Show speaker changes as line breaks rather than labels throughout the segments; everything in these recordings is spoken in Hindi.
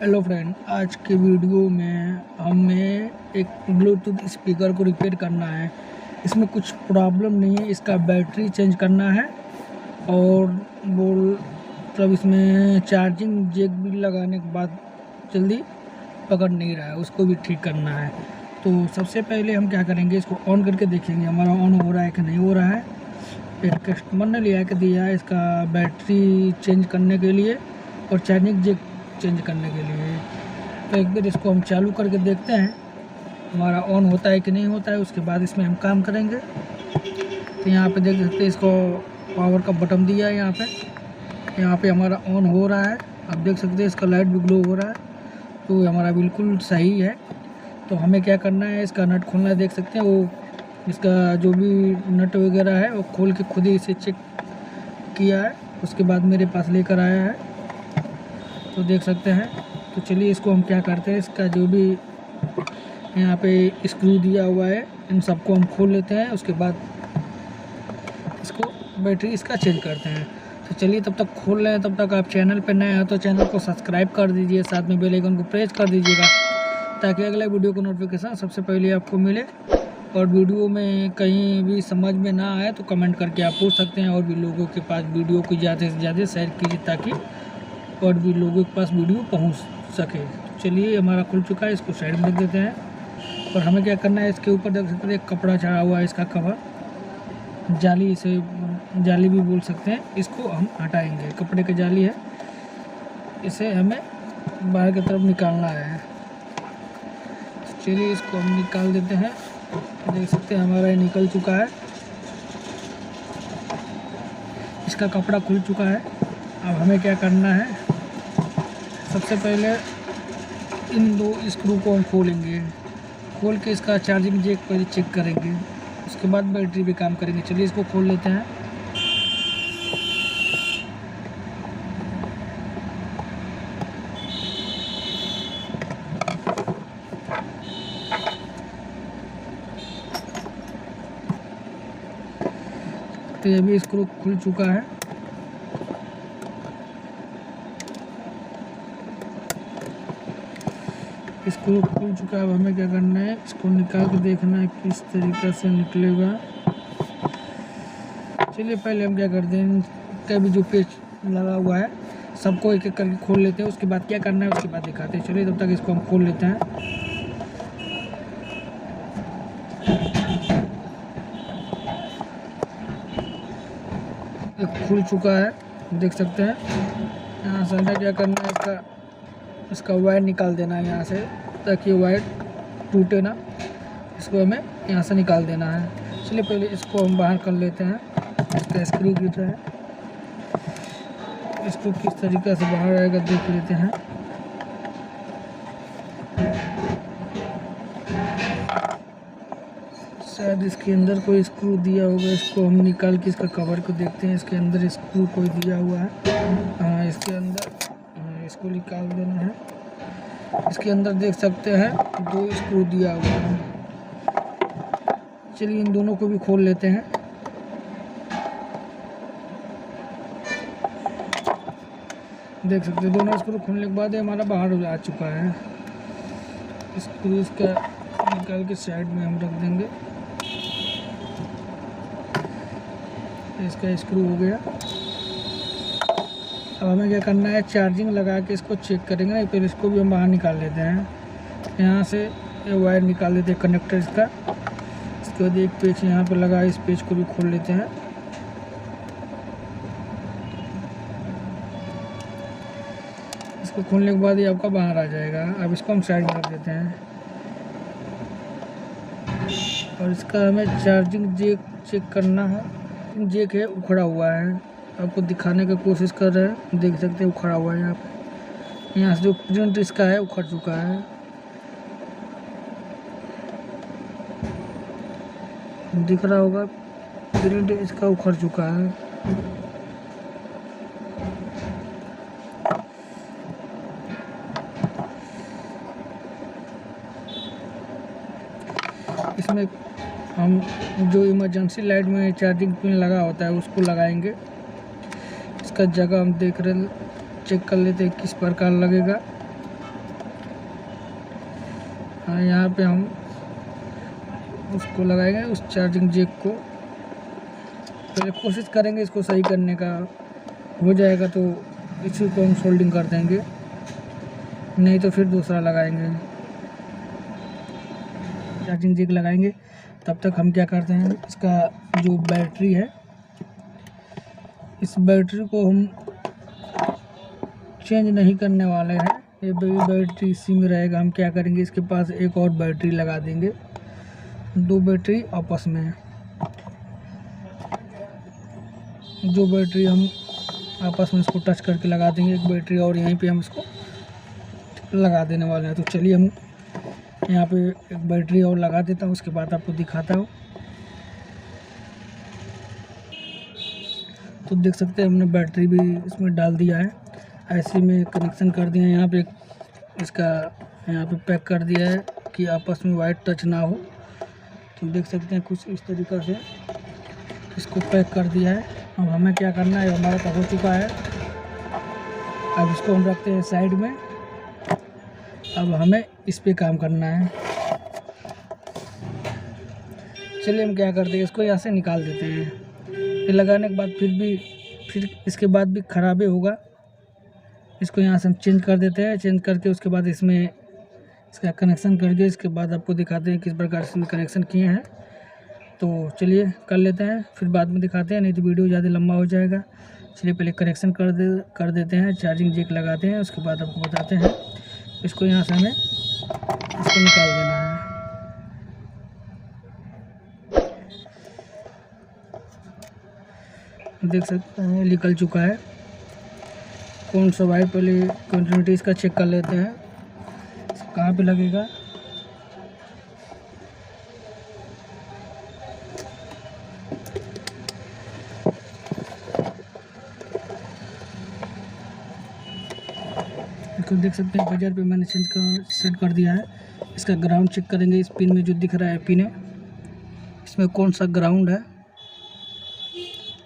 हेलो फ्रेंड, आज के वीडियो में हमें एक ब्लूटूथ स्पीकर को रिपेयर करना है। इसमें कुछ प्रॉब्लम नहीं है, इसका बैटरी चेंज करना है और मतलब इसमें चार्जिंग जैक भी लगाने के बाद जल्दी पकड़ नहीं रहा है, उसको भी ठीक करना है। तो सबसे पहले हम क्या करेंगे, इसको ऑन करके देखेंगे हमारा ऑन हो रहा है कि नहीं हो रहा है। एक कस्टमर ने लिया के दिया है इसका बैटरी चेंज करने के लिए और चार्जिंग जैक चेंज करने के लिए। तो एक बार इसको हम चालू करके देखते हैं हमारा ऑन होता है कि नहीं होता है, उसके बाद इसमें हम काम करेंगे। तो यहाँ पे देख सकते हैं इसको पावर का बटन दिया है, यहाँ पे हमारा ऑन हो रहा है। आप देख सकते हैं इसका लाइट भी ग्लो हो रहा है, तो हमारा बिल्कुल सही है। तो हमें क्या करना है, इसका नट खोलना है। देख सकते हैं वो इसका जो भी नट वगैरह है वो खोल के खुद ही इसे चेक किया है, उसके बाद मेरे पास लेकर आया है। तो देख सकते हैं। तो चलिए इसको हम क्या करते हैं, इसका जो भी यहाँ पे स्क्रू दिया हुआ है इन सबको हम खोल लेते हैं, उसके बाद इसको बैटरी इसका चेंज करते हैं। तो चलिए तब तक खोल रहे हैं, तब तक आप चैनल पर नए हैं तो चैनल को सब्सक्राइब कर दीजिए, साथ में बेल आइकन को प्रेस कर दीजिएगा ताकि अगले वीडियो का नोटिफिकेशन सबसे पहले आपको मिले। और वीडियो में कहीं भी समझ में ना आए तो कमेंट करके आप पूछ सकते हैं, और भी लोगों के पास वीडियो को ज़्यादा से ज़्यादा शेयर कीजिए ताकि और भी लोगों के पास वीडियो पहुंच सके। चलिए हमारा खुल चुका है, इसको साइड में रख देते हैं। और हमें क्या करना है, इसके ऊपर देख सकते हैं एक कपड़ा चढ़ा हुआ है, इसका कवर जाली, इसे जाली भी बोल सकते हैं। इसको हम हटाएंगे, कपड़े की जाली है, इसे हमें बाहर की तरफ निकालना है। चलिए इसको हम निकाल देते हैं। देख सकते हैं हमारा ये निकल चुका है, इसका कपड़ा खुल चुका है। अब हमें क्या करना है, सबसे पहले इन दो स्क्रू को हम खोलेंगे, खोल के इसका चार्जिंग जैक पहले चेक करेंगे, उसके बाद बैटरी भी काम करेंगे। चलिए इसको खोल लेते हैं। तो ये भी स्क्रू खुल चुका है। स्क्रू खुल चुका है। अब हमें क्या करना है, इसको निकाल के देखना है किस तरीके से निकलेगा। चलिए पहले हम क्या करते हैं, इनका भी जो पेच लगा हुआ है सबको एक एक करके खोल लेते हैं, उसके बाद क्या करना है उसके बाद दिखाते हैं। चलिए तब तक इसको हम खोल लेते हैं। ये खुल चुका है, देख सकते हैं। यहाँ से हमें क्या करना है, इसका वायर निकाल देना है यहाँ से, ताकि वायर टूटे ना। इसको हमें यहाँ से निकाल देना है। चलिए पहले इसको हम बाहर कर लेते हैं। इसका स्क्रू गिर रहा है, इसको किस तरीके से बाहर आएगा देख लेते हैं। शायद इसके अंदर कोई स्क्रू दिया होगा, इसको हम निकाल के इसका कवर को देखते हैं। इसके अंदर स्क्रू कोई दिया हुआ है, हाँ इसके अंदर, इसको निकाल देना है। इसके अंदर देख सकते हैं दो स्क्रू दिया हुआ है। चलिए इन दोनों को भी खोल लेते हैं। देख सकते हैं दोनों स्क्रू खोलने के बाद हमारा बाहर आ चुका है। स्क्रू इसका निकाल के साइड में हम रख देंगे। इसका स्क्रू हो गया। अब हमें क्या करना है, चार्जिंग लगा के इसको चेक करेंगे ना, फिर इसको भी हम बाहर निकाल लेते हैं। यहाँ से ये वायर निकाल देते हैं कनेक्टर इसका। इसके बाद एक पेच यहाँ पे लगा है, इस पेच को भी खोल लेते हैं। इसको खोलने के बाद ये आपका बाहर आ जाएगा। अब इसको हम साइड में रख देते हैं। और इसका हमें चार्जिंग जैक चेक करना है। जैक है उखड़ा हुआ है, आपको दिखाने की कोशिश कर रहे हैं। देख सकते हैं उखड़ा हुआ है यहाँ पे। यहाँ से जो प्रिंट इसका है उखड़ चुका है, दिख रहा होगा प्रिंट इसका उखड़ चुका है। इसमें हम जो इमरजेंसी लाइट में चार्जिंग पिन लगा होता है उसको लगाएंगे। इसका जगह हम चेक कर लेते हैं किस प्रकार लगेगा। यहाँ पे हम उसको लगाएंगे, उस चार्जिंग जैक को। पहले कोशिश करेंगे इसको सही करने का, हो जाएगा तो इसी को हम सोल्डिंग कर देंगे, नहीं तो फिर दूसरा लगाएंगे, चार्जिंग जैक लगाएंगे। तब तक हम क्या करते हैं, इसका जो बैटरी है, इस बैटरी को हम चेंज नहीं करने वाले हैं, ये बैटरी इसी में रहेगा। हम क्या करेंगे, इसके पास एक और बैटरी लगा देंगे, 2 बैटरी आपस में। जो बैटरी हम आपस में इसको टच करके लगा देंगे, एक बैटरी और यहीं पे हम इसको लगा देने वाले हैं। तो चलिए हम यहाँ पे एक बैटरी और लगा देता हूँ, उसके बाद आपको दिखाता हूँ। तो देख सकते हैं हमने बैटरी भी इसमें डाल दिया है, ऐसे में कनेक्शन कर दिया है। यहाँ पे इसका यहाँ पे पैक कर दिया है कि आपस में वायर टच ना हो। तो देख सकते हैं कुछ इस तरीक़ा से इसको पैक कर दिया है। अब हमें क्या करना है, हमारा तो हो चुका है, अब इसको हम रखते हैं साइड में। अब हमें इस पे काम करना है। चलिए हम क्या करते हैं, इसको यहाँ से निकाल देते हैं। ये लगाने के बाद फिर इसके बाद भी ख़राबी होगा, इसको यहाँ से हम चेंज कर देते हैं। चेंज करके उसके बाद इसमें इसका कनेक्शन करके इसके बाद आपको दिखाते हैं किस प्रकार से कनेक्शन किए हैं। तो चलिए कर लेते हैं, फिर बाद में दिखाते हैं, नहीं तो वीडियो ज़्यादा लंबा हो जाएगा। चलिए पहले कनेक्शन कर देते हैं, चार्जिंग जैक लगाते हैं, उसके बाद आपको बताते हैं। इसको यहाँ से हमें इसको निकाल देना है। देख सकते हैं निकल चुका है। कौन सा वायर, पहले कंटिन्यूटी इसका चेक कर लेते हैं कहाँ पे लगेगा। इसको देख सकते हैं बजर पे मैंने सेट कर दिया है। इसका ग्राउंड चेक करेंगे, इस पिन में जो दिख रहा है पिन है, इसमें कौन सा ग्राउंड है,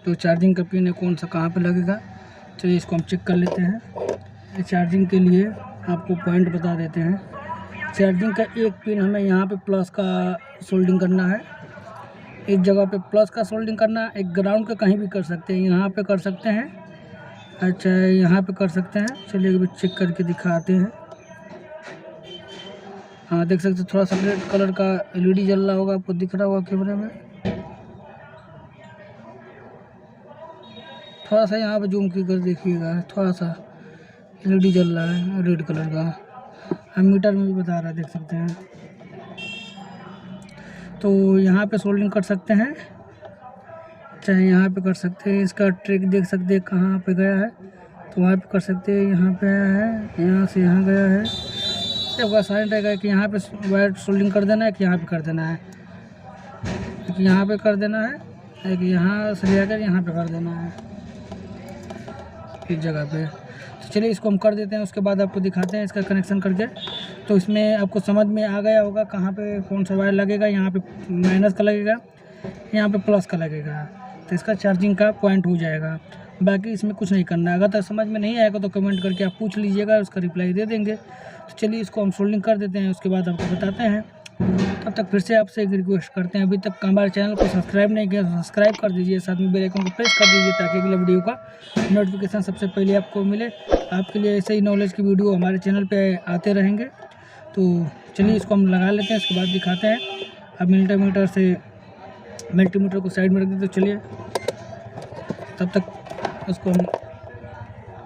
तो चार्जिंग का पिन है, कौन सा कहाँ पे लगेगा। चलिए इसको हम चेक कर लेते हैं। चार्जिंग के लिए आपको पॉइंट बता देते हैं। चार्जिंग का एक पिन हमें यहाँ पे प्लस का सोल्डिंग करना है, एक जगह पे प्लस का सोल्डिंग करना है। एक ग्राउंड का कहीं भी कर सकते हैं, यहाँ पे कर सकते हैं, अच्छा यहाँ पे कर सकते हैं। चलिए अभी चेक करके दिखाते हैं। हाँ देख सकते हैं, थोड़ा सा रेड कलर का LED जल रहा होगा, आपको दिख रहा होगा कैमरे में। थोड़ा सा यहाँ पे जूम कर देखिएगा, थोड़ा सा LED जल रहा है रेड कलर का, हम मीटर में भी बता रहा है, देख सकते हैं। तो यहाँ पे सोल्डिंग कर सकते हैं, चाहे यहाँ पे कर सकते हैं। इसका ट्रिक देख सकते हैं कहाँ पे गया है, तो वहाँ पे कर सकते हैं। यहाँ पे है, यहाँ से यहाँ गया है। जब आसान रहेगा कि यहाँ पे वायर सोल्डिंग कर देना है कि यहाँ पे कर देना है, एक यहाँ पे कर देना है, एक यहाँ से लेकर यहाँ पे कर देना है, इस जगह पे। तो चलिए इसको हम कर देते हैं, उसके बाद आपको दिखाते हैं इसका कनेक्शन करके। तो इसमें आपको समझ में आ गया होगा कहाँ पे कौन सा वायर लगेगा। यहाँ पे माइनस का लगेगा, यहाँ पे प्लस का लगेगा, तो इसका चार्जिंग का पॉइंट हो जाएगा। बाकी इसमें कुछ नहीं करना है। अगर तो समझ में नहीं आएगा तो कमेंट करके आप पूछ लीजिएगा, उसका रिप्लाई दे देंगे। तो चलिए इसको हम सोल्डिंग कर देते हैं, उसके बाद आपको बताते हैं। तब तक फिर से आपसे एक रिक्वेस्ट करते हैं, अभी तक हमारे चैनल को सब्सक्राइब नहीं किया तो सब्सक्राइब कर दीजिए, साथ में बेल आइकन को प्रेस कर दीजिए ताकि अगले वीडियो का नोटिफिकेशन सबसे पहले आपको मिले। आपके लिए ऐसे ही नॉलेज की वीडियो हमारे चैनल पे आते रहेंगे। तो चलिए इसको हम लगा लेते हैं, उसके बाद दिखाते हैं। अब मल्टीमीटर को साइड में रख देते। तो चलिए तब तक उसको हम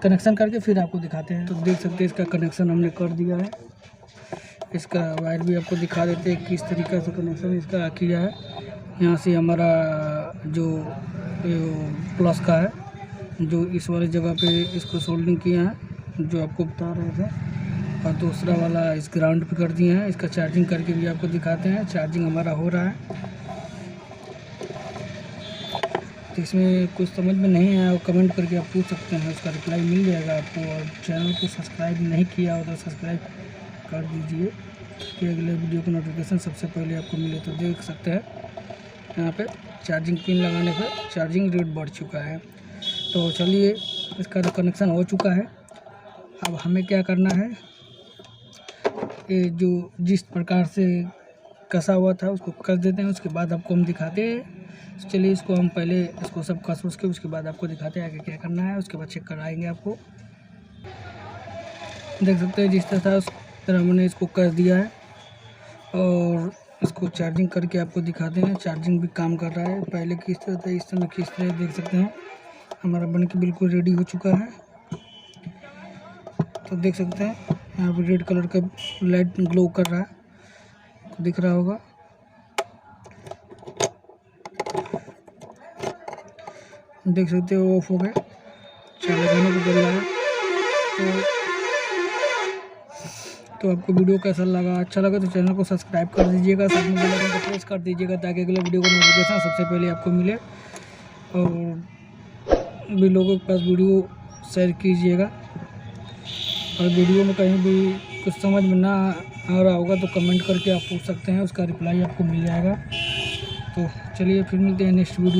कनेक्शन करके फिर आपको दिखाते हैं। तो देख सकते हैं इसका कनेक्शन हमने कर दिया है। इसका वायर भी आपको दिखा देते हैं किस तरीक़े से कनेक्शन इसका किया है। यहाँ से हमारा जो प्लस का है, जो इस वाली जगह पे इसको सोल्डिंग किया है, जो आपको बता रहे थे, और दूसरा वाला इस ग्राउंड पे कर दिए हैं। इसका चार्जिंग करके भी आपको दिखाते हैं। चार्जिंग हमारा हो रहा है। तो इसमें कुछ समझ में नहीं आया, कमेंट करके आप पूछ सकते हैं, उसका रिप्लाई मिल जाएगा आपको। और चैनल को सब्सक्राइब नहीं किया हो तो सब्सक्राइब कर दीजिए कि अगले वीडियो का नोटिफिकेशन सबसे पहले आपको मिले। तो देख सकते हैं यहाँ पे चार्जिंग पिन लगाने पर चार्जिंग रेट बढ़ चुका है। तो चलिए इसका तो कनेक्शन हो चुका है। अब हमें क्या करना है, ये जो जिस प्रकार से कसा हुआ था उसको कस देते हैं, उसके बाद आपको हम दिखाते हैं। तो चलिए इसको हम पहले इसको सब कस उसके उसके बाद आपको दिखाते हैं आगे क्या करना है, उसके बाद चेक कराएंगे आपको। देख सकते हैं जिस तरह था उस तरह हमने इसको कस दिया है और इसको चार्जिंग करके आपको दिखाते हैं। चार्जिंग भी काम कर रहा है, पहले किस तरह था इस समय किस तरह, देख सकते हैं हमारा बन के बिल्कुल रेडी हो चुका है। तो देख सकते हैं यहाँ पे रेड कलर का लाइट ग्लो कर रहा है, दिख रहा होगा। देख सकते हो ऑफ हो गए, चालू होने को बोल रहा है। तो आपको वीडियो कैसा लगा, अच्छा लगा तो चैनल को सब्सक्राइब कर दीजिएगा, साथ में बेल आइकन को प्रेस कर दीजिएगा ताकि अगले वीडियो का नोटिफिकेशन सबसे पहले आपको मिले। और भी लोगों के पास वीडियो शेयर कीजिएगा। और वीडियो में कहीं भी कुछ समझ में ना आ रहा होगा तो कमेंट करके आप पूछ सकते हैं, उसका रिप्लाई आपको मिल जाएगा। तो चलिए फिर मिलते हैं नेक्स्ट वीडियो।